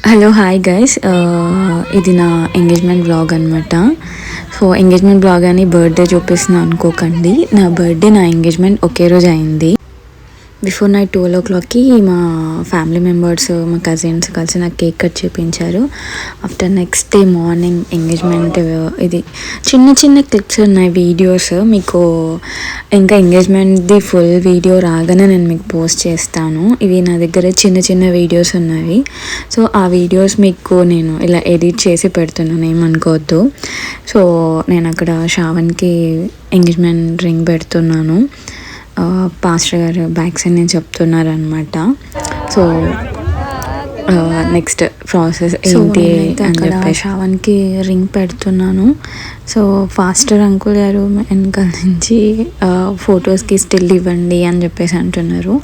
Hello hi guys, ఇది నా engagement blog అనమాట. సో ఎంగేజ్మెంట్ బ్లాగ్ అని బర్త్డే చూపిస్తున్నా అనుకోకండి. నా బర్త్డే నా ఎంగేజ్మెంట్ ఒకే రోజు అయింది. బిఫోర్ నైట్ 12 o'clockకి మా ఫ్యామిలీ మెంబర్స్, మా కజిన్స్ కలిసి నాకు కేక్ కట్ చేయించారు. After next day morning engagement. ఇది చిన్న చిన్న క్లిప్స్ ఉన్నాయి, వీడియోస్. మీకు ఇంకా ఎంగేజ్మెంట్ది ఫుల్ వీడియో రాగానే నేను మీకు పోస్ట్ చేస్తాను. ఇవి నా దగ్గర చిన్న చిన్న వీడియోస్ ఉన్నవి. సో ఆ వీడియోస్ మీకు నేను ఇలా ఎడిట్ చేసి పెడుతున్నాను, ఏమనుకోవద్దు. సో నేను అక్కడ శ్రావణ్కి ఎంగేజ్మెంట్ రింగ్ పెడుతున్నాను. పాస్టర్ గారు బ్యాక్ సైడ్ నేను చెప్తున్నారనమాట. సో నెక్స్ట్ ప్రాసెస్ ఏంటి అని చెప్పి శ్రావణ్కి రింగ్ పెడుతున్నాను. సో పాస్టర్ అంకుల్ గారు వెనకాల నుంచి ఫొటోస్కి స్టిల్ ఇవ్వండి అని చెప్పేసి అంటున్నారు.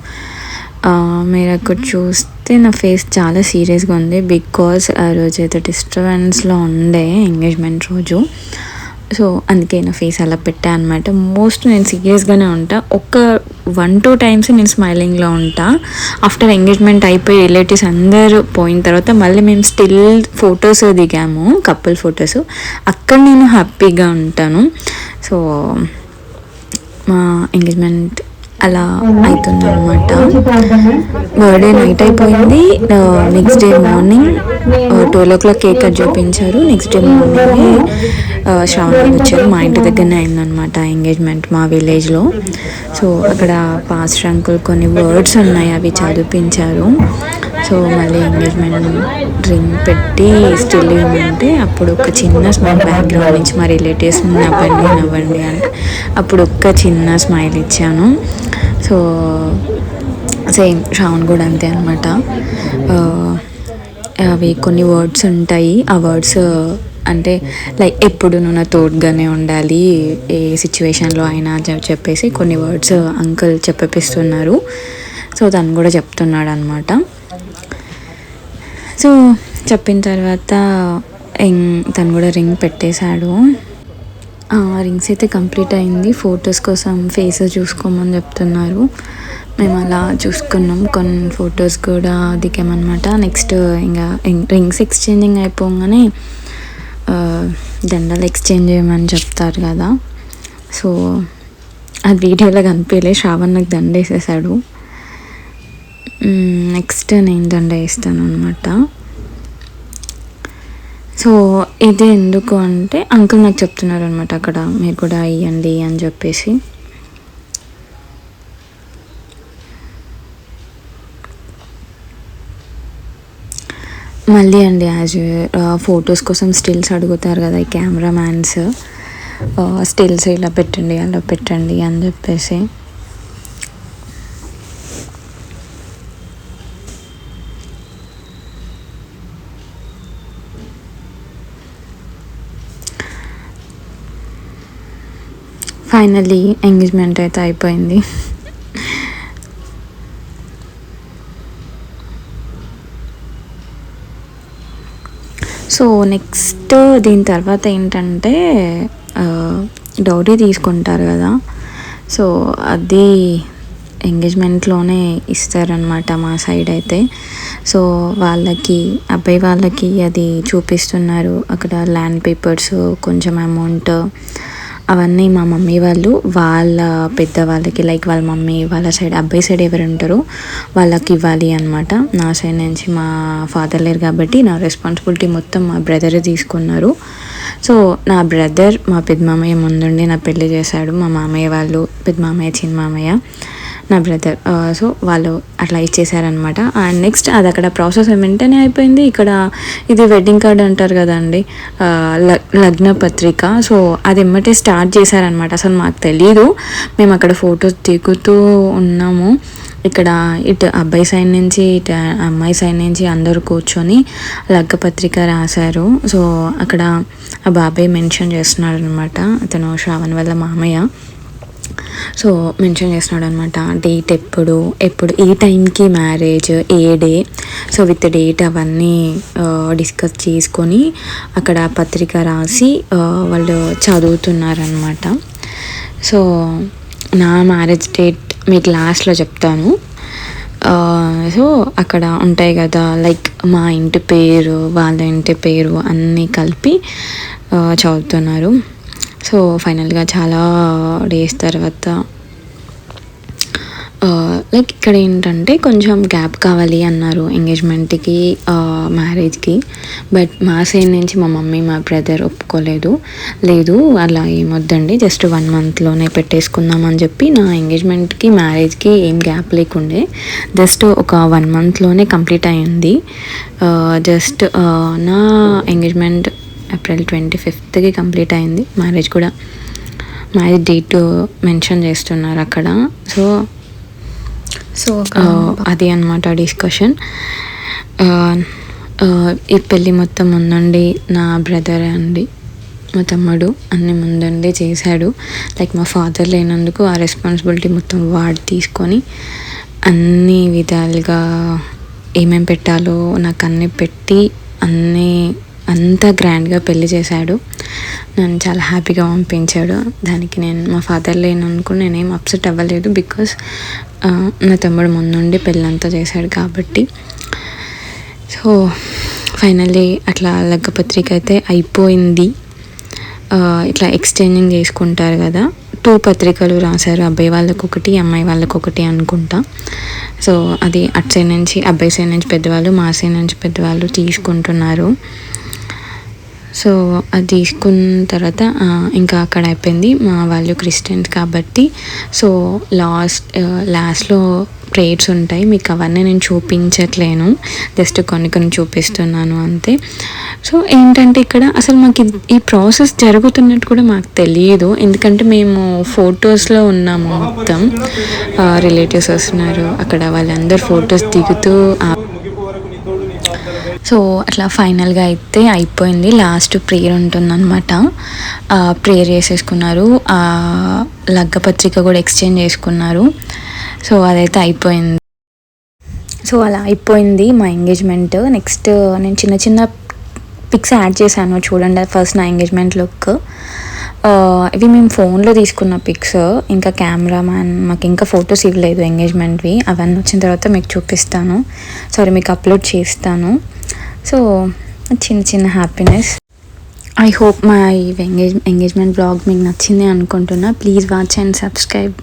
మీరు అక్కడ చూస్తే నా ఫేస్ చాలా సీరియస్గా ఉంది, బికాజ్ ఆ రోజు అయితే డిస్టర్బెన్స్లో ఉండే ఎంగేజ్మెంట్ రోజు. సో అందుకే నా ఫేస్ అలా పెట్టా అనమాట. మోస్ట్ నేను సీరియస్గానే ఉంటా. ఒక 1-2 times నేను స్మైలింగ్లో ఉంటా. ఆఫ్టర్ ఎంగేజ్మెంట్ అయిపోయి రిలేటివ్స్ అందరూ పోయిన తర్వాత మళ్ళీ మేము స్టిల్ ఫొటోస్ దిగాము, కపుల్ ఫొటోస్. అక్కడ నేను హ్యాపీగా ఉంటాను. సో మా ఎంగేజ్మెంట్ అలా అవుతుంది అనమాట. బర్త్డే నైట్ అయిపోయింది. Next day morning 12 o'clock cake cut చేయించారు. నెక్స్ట్ డే మార్నింగ్ శ్రావణ్ వచ్చారు. మా ఇంటి దగ్గరనే అయిందనమాట ఎంగేజ్మెంట్, మా విలేజ్లో. సో అక్కడ పాస్టర్ అంకుల్ కొన్ని వర్డ్స్ ఉన్నాయి, అవి చదివించారు. సో మళ్ళీ ఎంగేజ్మెంట్ రింగ్ పెట్టి స్టిల్ ఇవ్వమంటే అప్పుడు ఒక చిన్న స్మైల్ బ్యాక్గ్రౌండ్ నుంచి మా రిలేటివ్స్ నవ్వండి అంటే అప్పుడు ఒక్క చిన్న స్మైల్ ఇచ్చాను. సో సేమ్ శ్రావణ్ కూడా అంతే అనమాట. అవి కొన్ని వర్డ్స్ ఉంటాయి, ఆ వర్డ్స్ అంటే లైక్ ఎప్పుడు నువ్వు నా తోడుగానే ఉండాలి ఏ సిచ్యువేషన్లో అయినా చెప్పేసి కొన్ని వర్డ్స్ అంకుల్ చెప్పిస్తున్నారు. సో తను కూడా చెప్తున్నాడు అనమాట. సో చెప్పిన తర్వాత తను కూడా రింగ్ పెట్టేశాడు. రింగ్స్ అయితే కంప్లీట్ అయింది. ఫొటోస్ కోసం ఫేసెస్ చూసుకోమని చెప్తున్నారు. మేము అలా చూసుకున్నాం, కొన్ని ఫొటోస్ కూడా దిగామన్నమాట. నెక్స్ట్ ఇంకా రింగ్స్ ఎక్స్చేంజింగ్ అయిపోగానే దండలు ఎక్స్చేంజ్ చేయమని చెప్తారు కదా. సో అది వీడియోలో కనిపించలే. శ్రావణ్ నాకు దండ వేసేసాడు. నెక్స్ట్ నేను దండ వేస్తాను అనమాట. సో ఇది ఎందుకు అంటే అంకుల్ నాకు చెప్తున్నారు అనమాట, అక్కడ మీరు కూడా ఇవ్వండి అని చెప్పేసి. మళ్ళీ అండి యాజ్ ఫొటోస్ కోసం స్టిల్స్ అడుగుతారు కదా ఈ కెమెరా మ్యాన్స్, స్టిల్స్ ఇలా పెట్టండి అలా పెట్టండి అని చెప్పేసి. ఫైనల్లీ ఎంగేజ్మెంట్ అయితే అయిపోయింది. సో నెక్స్ట్ దీని తర్వాత ఏంటంటే డౌరీ తీసుకుంటారు కదా. సో అది ఎంగేజ్మెంట్లోనే ఇస్తారనమాట మా సైడ్ అయితే. సో వాళ్ళకి అబ్బాయి వాళ్ళకి అది చూపిస్తున్నారు అక్కడ ల్యాండ్ పేపర్స్, కొంచెం అమౌంట్, అవన్నీ మా మమ్మీ వాళ్ళు వాళ్ళ పెద్దవాళ్ళకి లైక్ వాళ్ళ మమ్మీ వాళ్ళ సైడ్ అబ్బాయి సైడ్ ఎవరు ఉంటారో వాళ్ళకి ఇవ్వాలి అనమాట. నా సైడ్ నుంచి మా ఫాదర్ లేరు కాబట్టి నా రెస్పాన్సిబిలిటీ మొత్తం మా బ్రదరే తీసుకున్నారు. సో నా బ్రదర్ మా పెద్ద మామయ్య ముందుండి నా పెళ్ళి చేశాడు. మా మామయ్య వాళ్ళు, పెద్ద మామయ్య, చిన్న మామయ్య, నా బ్రదర్. సో వాళ్ళు అట్లా ఇచ్చేసారనమాట. అండ్ నెక్స్ట్ అది అక్కడ ప్రాసెస్ వెంటనే అయిపోయింది. ఇక్కడ ఇది వెడ్డింగ్ కార్డ్ అంటారు కదండి, లగ్న పత్రిక. సో అది ఎమ్మటే స్టార్ట్ చేశారనమాట. అసలు మాకు తెలీదు, మేము అక్కడ ఫొటోస్ దిగుతూ ఉన్నాము. ఇక్కడ ఇటు అబ్బాయి సైడ్ నుంచి ఇటు అమ్మాయి సైడ్ నుంచి అందరూ కూర్చొని లగ్గపత్రిక రాశారు. సో అక్కడ ఆ బాబాయ్ మెన్షన్ చేస్తున్నాడు అనమాట, అతను శ్రావణ్ వాళ్ళ మామయ్య. సో మెన్షన్ చేస్తున్నాడు అనమాట డేట్, ఎప్పుడు ఏ టైంకి marriage, A day. So with date అవన్నీ డిస్కస్ చేసుకొని అక్కడ పత్రిక రాసి వాళ్ళు చదువుతున్నారనమాట. సో నా మ్యారేజ్ డేట్ మీకు లాస్ట్లో చెప్తాను. సో అక్కడ ఉంటాయి కదా, లైక్ మా ఇంటి పేరు, వాళ్ళ ఇంటి పేరు అన్నీ కలిపి చదువుతున్నారు. సో ఫైనల్గా చాలా డేస్ తర్వాత లైక్ ఇక్కడ ఏంటంటే కొంచెం గ్యాప్ కావాలి అన్నారు ఎంగేజ్మెంట్కి మ్యారేజ్కి. బట్ మా సైడ్ నుంచి మా మమ్మీ మా బ్రదర్ ఒప్పుకోలేదు. లేదు అలా ఏమొద్దండి, జస్ట్ 1 monthలోనే పెట్టేసుకుందాం అని చెప్పి నా ఎంగేజ్మెంట్కి మ్యారేజ్కి ఏం గ్యాప్ లేకుండే, జస్ట్ ఒక 1 monthలోనే కంప్లీట్ అయింది. జస్ట్ నా ఎంగేజ్మెంట్ April 25th కంప్లీట్ అయింది. మ్యారేజ్ కూడా మ్యారేజ్ డేట్ మెన్షన్ చేస్తున్నారు అక్కడ. సో అది అన్నమాట డిస్కషన్. ఈ పెళ్ళి మొత్తం ముందండి నా బ్రదర్ అండి, మా తమ్ముడు అన్ని ముందండి చేశాడు. లైక్ మా ఫాదర్ లేనందుకు ఆ రెస్పాన్సిబిలిటీ మొత్తం వాడు తీసుకొని అన్ని విధాలుగా ఏమేం పెట్టాలో నాకు అన్నీ పెట్టి అంతా గ్రాండ్గా పెళ్ళి చేశాడు. నన్ను చాలా హ్యాపీగా పంపించాడు. దానికి నేను మా ఫాదర్ లేననుకో నేనేం అప్సెట్ అవ్వలేదు, బికాస్ నా తమ్ముడు ముందుండి పెళ్ళంతా చేశాడు కాబట్టి. సో ఫైనల్లీ అట్లా లగ్గపత్రిక అయితే అయిపోయింది. ఇట్లా ఎక్స్చేంజింగ్ చేసుకుంటారు కదా, 2 పత్రికలు రాశారు, అబ్బాయి వాళ్ళకు ఒకటి, అమ్మాయి వాళ్ళకు ఒకటి అనుకుంటా. సో అది అటు సైడ్ నుంచి అబ్బాయి సైడ్ నుంచి పెద్దవాళ్ళు, మా సైడ్ నుంచి పెద్దవాళ్ళు తీసుకుంటున్నారు. సో అది తీసుకున్న తర్వాత ఇంకా అక్కడ అయిపోయింది. మా వాళ్ళు క్రిస్టియన్స్ కాబట్టి సో లాస్ట్లో ప్రేయర్స్ ఉంటాయి. మీకు అవన్నీ నేను చూపించట్లేను, జస్ట్ కొన్ని చూపిస్తున్నాను అంతే. సో ఏంటంటే ఇక్కడ అసలు మాకు ఈ ప్రాసెస్ జరుగుతున్నట్టు కూడా మాకు తెలియదు, ఎందుకంటే మేము ఫొటోస్లో ఉన్నాము. మొత్తం రిలేటివ్స్ వస్తున్నారు అక్కడ, వాళ్ళందరూ ఫొటోస్ దిగుతూ. సో అట్లా ఫైనల్గా అయితే అయిపోయింది. లాస్ట్ ప్రేయర్ ఉంటుందన్నమాట, ప్రేయర్ చేసేసుకున్నారు, లగ్గపత్రిక కూడా ఎక్స్చేంజ్ చేసుకున్నారు. సో అదైతే అయిపోయింది. సో అలా అయిపోయింది మా ఎంగేజ్మెంట్. నెక్స్ట్ నేను చిన్న పిక్స్ యాడ్ చేశాను చూడండి. ఫస్ట్ నా ఎంగేజ్మెంట్ లుక్, ఇవి మేము ఫోన్లో తీసుకున్న పిక్స్. ఇంకా కెమెరామ్యాన్ మాకు ఇంకా ఫొటోస్ ఇవ్వలేదు ఎంగేజ్మెంట్వి, అవన్నీ వచ్చిన తర్వాత మీకు చూపిస్తాను, మీకు అప్లోడ్ చేస్తాను. సో చిన్న హ్యాపీనెస్. ఐ హోప్ మా ఎంగేజ్మెంట్ బ్లాగ్ మీకు నచ్చింది అనుకుంటున్నా. Please watch and subscribe.